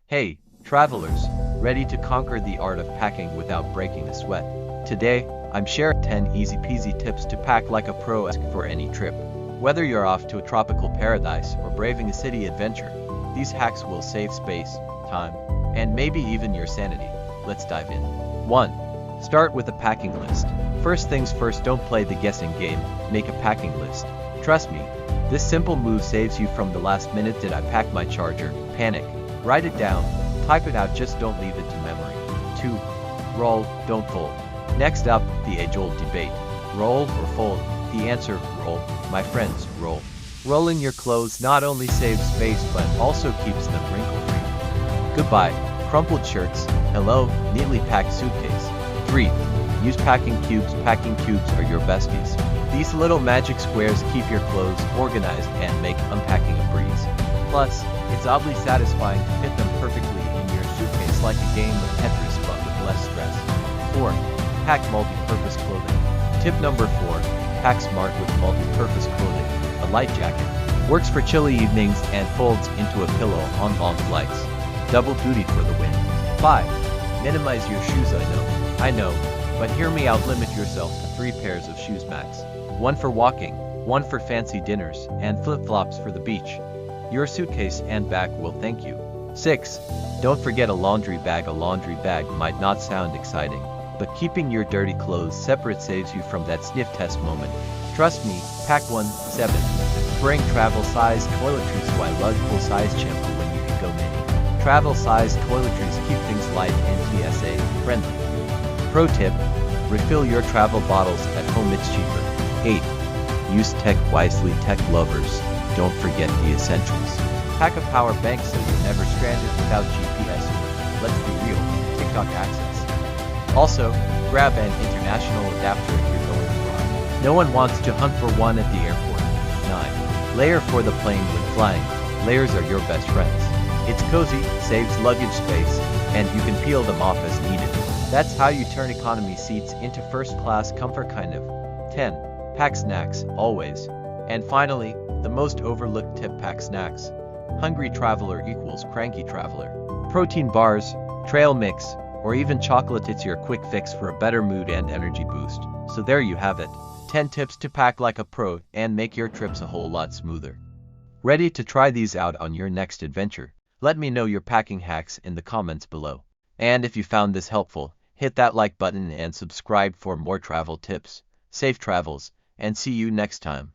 Hey, travelers, ready to conquer the art of packing without breaking a sweat? Today, I'm sharing 10 easy peasy tips to pack like a pro for any trip. Whether you're off to a tropical paradise or braving a city adventure, these hacks will save space, time, and maybe even your sanity. Let's dive in. 1. Start with a packing list. First things first, don't play the guessing game, make a packing list. Trust me, this simple move saves you from the last minute "did I pack my charger?" panic. Write it down, type it out, just don't leave it to memory. 2. Roll, don't fold. Next up, the age-old debate. Roll or fold? The answer, roll. My friends, roll. Rolling your clothes not only saves space but also keeps them wrinkle-free. Goodbye, crumpled shirts. Hello, neatly packed suitcase. 3. Use packing cubes. Packing cubes are your besties. These little magic squares keep your clothes organized and make unpacking a breeze. Plus, it's oddly satisfying to fit them perfectly in your suitcase, like a game of Tetris but with less stress. 4. Pack multi-purpose clothing. Tip number 4. Pack smart with multi-purpose clothing. A light jacket works for chilly evenings and folds into a pillow on long flights. Double duty for the win. 5. Minimize your shoes. I know, but hear me out. Limit yourself to 3 pairs of shoes max. 1 for walking, 1 for fancy dinners, and flip-flops for the beach. Your suitcase and bag will thank you. 6. Don't forget a laundry bag. A laundry bag might not sound exciting, but keeping your dirty clothes separate saves you from that sniff test moment. Trust me, pack one. 7. Bring travel-sized toiletries. Why lug full-size shampoo when you can go mini? Travel-sized toiletries keep things light and TSA friendly. Pro tip: refill your travel bottles at home, it's cheaper. 8. Use tech wisely. Tech lovers, don't forget the essentials. Pack a power bank so you're never stranded without GPS. Let's be real, TikTok access. Also, grab an international adapter if you're going abroad. No one wants to hunt for one at the airport. 9. Layer for the plane when flying. Layers are your best friends. It's cozy, saves luggage space, and you can peel them off as needed. That's how you turn economy seats into first-class comfort, kind of. 10. Pack snacks, always. And finally, the most overlooked tip: pack snacks. Hungry traveler equals cranky traveler. Protein bars, trail mix, or even chocolate, it's your quick fix for a better mood and energy boost. So there you have it. 10 tips to pack like a pro and make your trips a whole lot smoother. Ready to try these out on your next adventure? Let me know your packing hacks in the comments below. And if you found this helpful, hit that like button and subscribe for more travel tips. Safe travels, and see you next time.